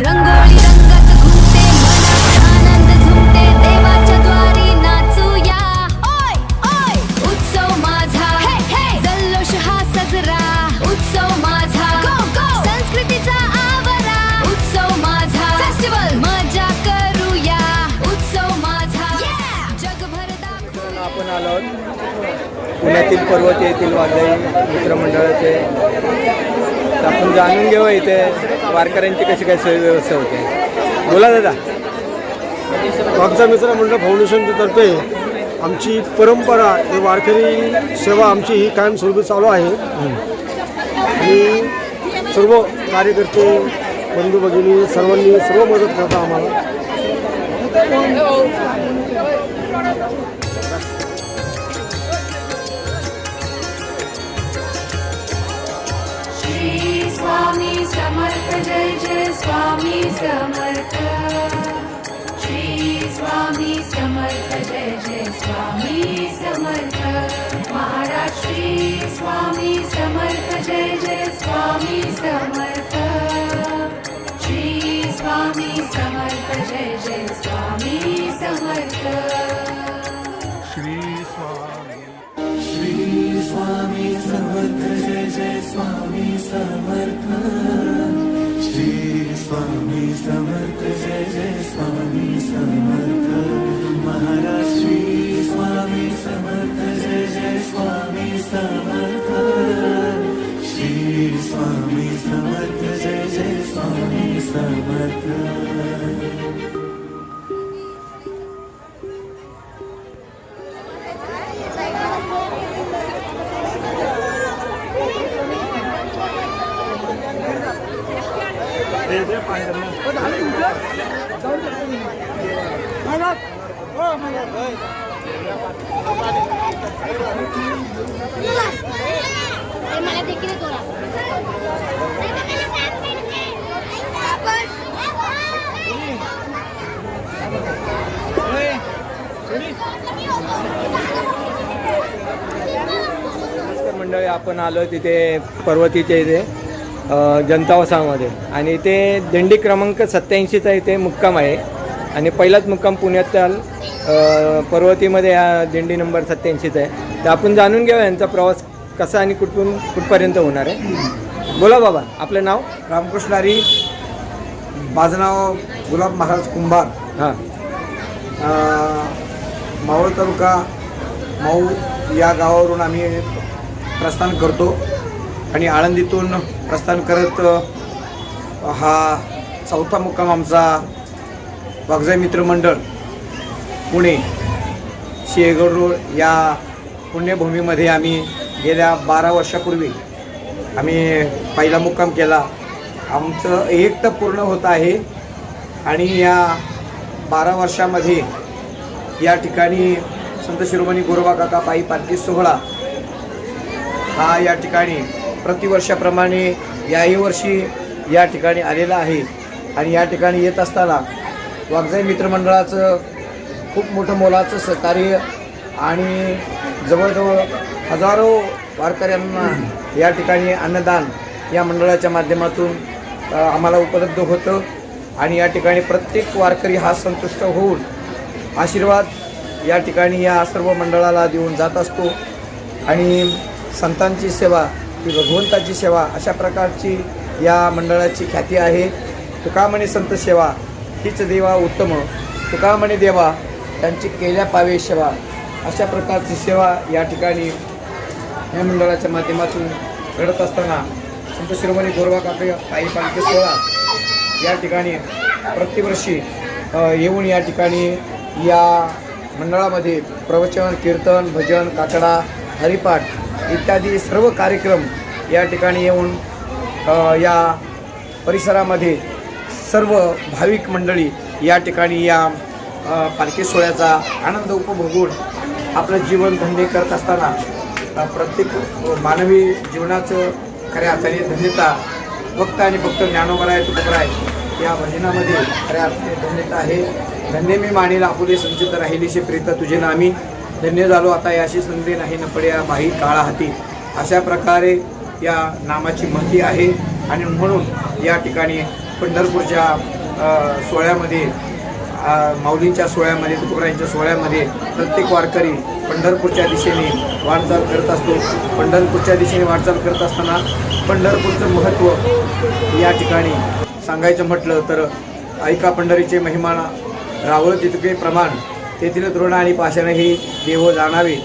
रंगोळी रंगात घुमते मनात आनंद झुमते देवाच्या द्वारी नाचूया ओय ओय उत्सव माझा हे हे जल्लोष हा सजरा उत्सव माझा गो गो संस्कृतीचा आवरा उत्सव माझा फेस्टिवल मजा करूया उत्सव माझा जगभर दाखवूया। आपण आलो आहोत पुण्यातील पर्वत येथील वाघजाई मित्रमंडळाचे, तर आपण जाणून घेऊ इथे वारकऱ्यांची कशी काय सोय व्यवस्था होते। बोला दादा। वाघजाई मित्रमंडळ फाउंडेशनच्या तर्फे आमची परंपरा हे वारकरी सेवा आमची ही कायमस्वरूपी चालू आहे आणि सर्व कार्यकर्ते बंधू भगिनी सर्वांनी सर्व मदत करता आम्हाला। स्वामी समर्थ जय जय स्वामी समर्थ श्री स्वामी समर्थ जय जय स्वामी समर्थ महाराज श्री स्वामी समर्थ जय जय स्वामी समर्थ श्री स्वामी समर्थ जय जय स्वामी समर्थ श्री स्वामी समर्थ जय जय स्वामी समर्थ श्री स्वामी समर्थ जय जय स्वामी समर्थ महाराज श्री स्वामी समर्थ जय जय स्वामी समर्थ श्री स्वामी समर्थ जय जय स्वामी समर्थ। मंडळी आपण आलो तिथे पर्वतीच्या इथे जनतावसामध्ये, आणि ते दिंडी क्रमांक 87चा इथे मुक्काम आहे आणि पहिलाच मुक्काम पुण्यातील पर्वतीमध्ये या दिंडी नंबर 87चा आहे। तर आपण जाणून घेऊया यांचा प्रवास कसा आणि कुठपर्यंत होणार आहे। बोला बाबा, आपलं नाव? रामकृष्ण हरी, माझं नाव गुलाब महाराज कुंभार। हां, मावळ तालुका माऊ या गावावरून आम्ही प्रस्थान करतो आणि आळंदीतून प्रस्थान करत हा चौथा मुक्काम आमचा वाघजाई मित्रमंडळ पुणे शेगड रोड या पुण्यभूमीमध्ये आम्ही गेल्या 12 वर्षापूर्वी आम्ही पहिला मुक्काम केला। आमचं एक तर पूर्ण होत आहे आणि या 12 वर्षामध्ये या ठिकाणी संत शिरोमणी गोरोबा काका पायी पालखी सोहळा हा या ठिकाणी प्रतिवर्षाप्रमाणे याही वर्षी या ठिकाणी आलेला आहे आणि या ठिकाणी येत असताना वाघजाई मित्रमंडळाचं खूप मोठं मोलाचं सहकार्य आणि जवळजवळ हजारो वारकऱ्यांना या ठिकाणी अन्नदान या मंडळाच्या माध्यमातून आम्हाला उपलब्ध होतं आणि या ठिकाणी प्रत्येक वारकरी हा संतुष्ट होऊन आशीर्वाद या ठिकाणी या सर्व मंडळाला देऊन जात असतो आणि संतांची सेवा ही भगवंताची सेवा अशा प्रकारची या मंडळाची ख्याती आहे। तुका म्हणे संत सेवा हीच देवा उत्तम, तुका म्हणे देवा त्यांची केल्या पावे सेवा, अशा प्रकारची सेवा या ठिकाणी या मंडळाच्या माध्यमातून घडत असताना संत शिरोमणी गोरोबा काका पायी पालखी सोहळा या ठिकाणी प्रतिवर्षी येऊन या ठिकाणी या मंडळामध्ये प्रवचन, कीर्तन, भजन, काकडा, हरिपाठ इत्यादी सर्व कार्यक्रम या ठिकाणी येऊन या परिसरामध्ये सर्व भाविक मंडळी या ठिकाणी या पालखी सोहळ्याचा आनंद उपभोगून आपलं जीवन धन्य करत असताना प्रत्येक मानवी जीवनाचं खऱ्या अर्थाने धन्यता फक्त आणि फक्त ज्ञानोबराय तुकोबराय या भजनामध्ये खऱ्या अर्थाने धन्यता आहे। धन्य मी मानेल आपुले संचित राहिलीशी प्रीत तुझे नामी, धन्य झालो आता याशी संधी नाही न पड्या बाही काळा हाती, अशा प्रकारे या नामाची महती आहे आणि म्हणून या ठिकाणी पंढरपूरच्या सोहळ्यामध्ये माऊलींच्या सोहळ्यामध्ये तुकोबारायांच्या सोहळ्यामध्ये प्रत्येक वारकरी पंढरपूरच्या दिशेने वाटचाल करत असतो. पंढरपूरच्या दिशेने वाटचाल करत असताना पंढरपूरचं महत्त्व या ठिकाणी सांगायचं म्हटलं तर ऐका पंढरीचे महिमा रावळ तितके प्रमाण तेथील तृण आणि पाषाण हे देव जाणावे.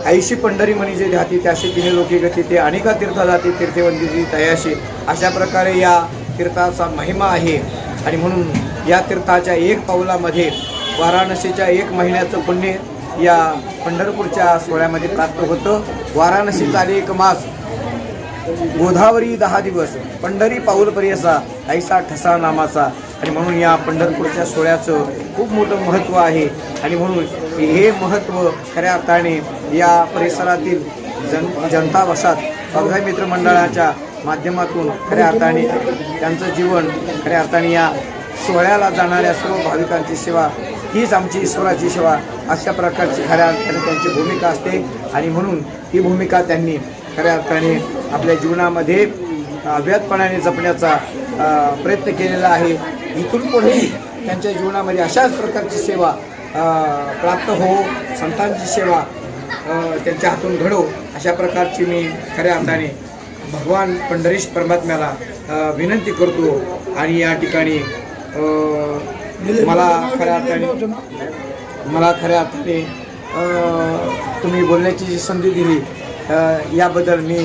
ऐशी पंढरी म्हणी जे ध्याती त्याशी तिने लोके गती ते अनेका तीर्थ जाती तीर्थवंदिती तयाशी. अशा प्रकारे या तीर्थाचा महिमा आहे आणि म्हणून या तीर्थाच्या एक पाऊलामध्ये वाराणसीच्या 1 महिन्याचं पुण्य या पंढरपूरच्या सोहळ्यामध्ये प्राप्त होतं. वाराणसीचा 1 मास, गोदावरी 10 दिवस, पंढरी पाऊल परियसा ऐसा ठसा नामाचा. आणि म्हणून या पंढरपूरच्या सोहळ्याचं खूप मोठं महत्त्व आहे आणि म्हणून हे महत्त्व खऱ्या अर्थाने या परिसरातील जनता वसात अवघाई मित्रमंडळाच्या माध्यमातून खऱ्या अर्थाने त्यांचं जीवन खऱ्या अर्थाने या सोहळ्याला जाणाऱ्या सर्व भाविकांची सेवा हीच आमची ईश्वराची सेवा अशा प्रकारची खऱ्या अर्थाने त्यांची भूमिका असते. आणि म्हणून ही भूमिका त्यांनी खऱ्या अर्थाने आपल्या जीवनामध्ये अव्याहतपणाने जपण्याचा प्रयत्न केलेला आहे. इथून पुढेही त्यांच्या जीवनामध्ये अशाच प्रकारची सेवा प्राप्त हो, संतांची सेवा त्यांच्या हातून घडो अशा प्रकारची मी खऱ्या अर्थाने भगवान पंढरीश परमात्म्याला विनंती करतो. आणि या ठिकाणी मला खऱ्या अर्थाने तुम्ही बोलण्याची जी संधी दिली याबद्दल मी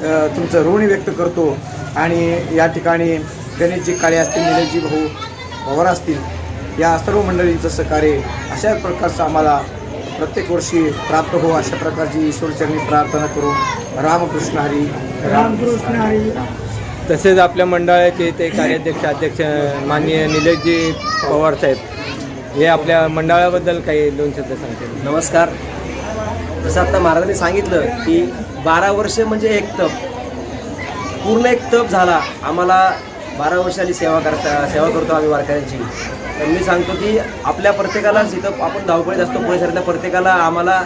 तुमचं ऋण व्यक्त करतो. आणि या ठिकाणी गणेशजी काळे असतील, निलेशजी भाऊ पवार असतील, या सर्व मंडळींचं सहकार्य अशाच प्रकारचं आम्हाला प्रत्येक वर्षी प्राप्त हो अशा प्रकारची ईश्वरचरणी प्रार्थना करू. रामकृष्ण हरी. रामकृष्ण हरी. तसेच आपल्या मंडळाचे ते कार्याध्यक्ष अध्यक्ष माननीय निलेशजी पवार साहेब हे आपल्या मंडळाबद्दल काही 2 शब्द सांगतील. नमस्कार. जसं आता महाराजांनी सांगितलं की 12 वर्ष म्हणजे एक तप, पूर्ण एक तप झाला. आम्हाला 12 वर्षांनी सेवा करतो आम्ही वारकऱ्यांची. तर मी सांगतो की आपल्या प्रत्येकालाच इथं आपण धावपळीत असतो, पुणे शहरातल्या प्रत्येकाला आम्हाला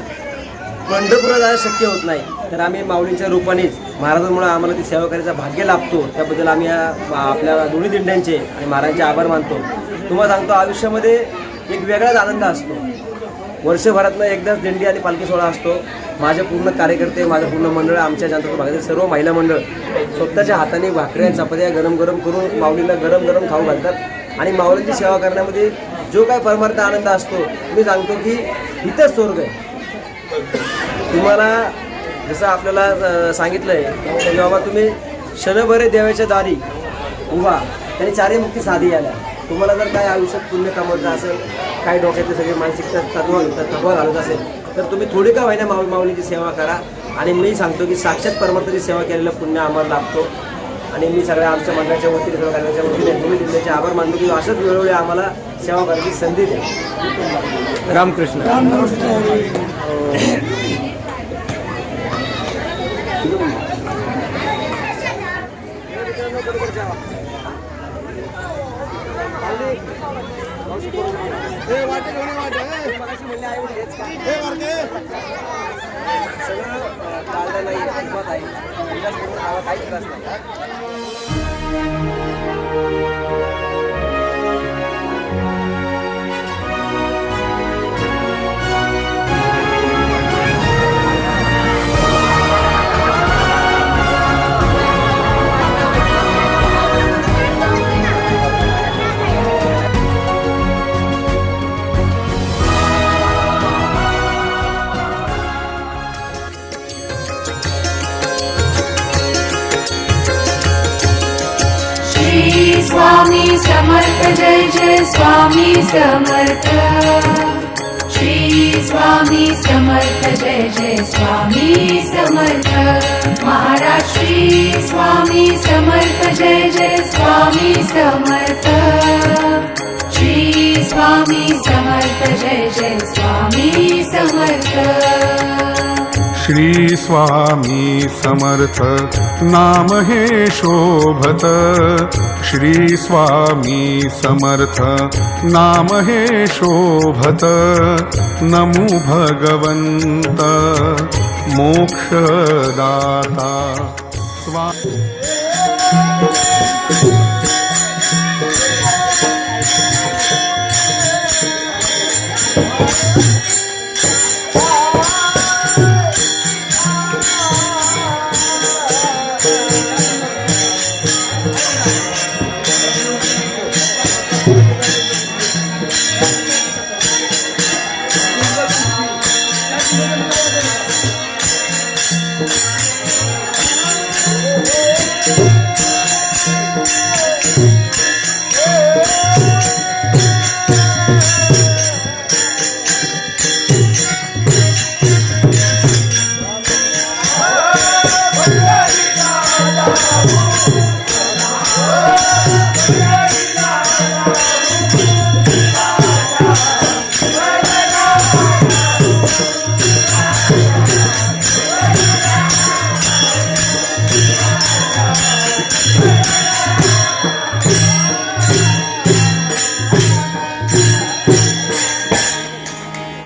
पंढरपूरला जायला शक्य होत नाही. तर आम्ही माऊलींच्या रूपानेच महाराजांमुळे आम्हाला ती सेवा करायचा भाग्य लाभतो. त्याबद्दल आम्ही आपल्या दोन्ही दिंड्यांचे आणि महाराजांचे आभार मानतो. तुम्हाला सांगतो आयुष्यामध्ये एक वेगळाच आनंद असतो. वर्षभरातनं एकदाच दिंडी आणि पालखी सोहळा असतो. माझे पूर्ण कार्यकर्ते, माझं पूर्ण मंडळ, आमच्या जनता भागातील सर्व महिला मंडळ स्वतःच्या हाताने भाकऱ्या चपात्या गरम गरम करून माऊलीला गरम गरम खाऊ घालतात. आणि माऊलींची सेवा करण्यामध्ये जो काय परमार्थ आनंद असतो मी सांगतो की इथंच स्वर्ग आहे. तुम्हाला जसं आपल्याला सांगितलं आहे की बाबा तुम्ही क्षणभरे देवाच्या दारी उभा त्यांनी 4 मुक्ती साधी आल्या. तुम्हाला जर काय आयुष्यात पुण्य कमवायचं असेल, काय डोक्यातले सगळे मानसिकता थकवा घालत असेल तर तुम्ही थोडी का व्हायना माऊलीची सेवा करा. आणि मी सांगतो की साक्षात परमार्थाची सेवा केलेलं पुण्य आम्हाला लाभतो. आणि मी सगळ्या आमच्या मंडळाच्या वतीने सेवा करण्याच्या वतीने तुम्ही दिल्लीचे आभार मानतो की अशाच वेळोवेळी आम्हाला सेवा करण्याची संधी द्या. रामकृष्ण. स्वामी समर्थ जय जय स्वामी समर्थ. श्री स्वामी समर्थ जय जय स्वामी समर्थ. महाराज श्री स्वामी समर्थ जय जय स्वामी समर्थ. श्री स्वामी समर्थ जय जय स्वामी समर्थ. श्री स्वामी समर्थ नाम हे शोभत. श्री स्वामी समर्थ नाम हे शोभत. नमो भगवंत मोक्षदाता.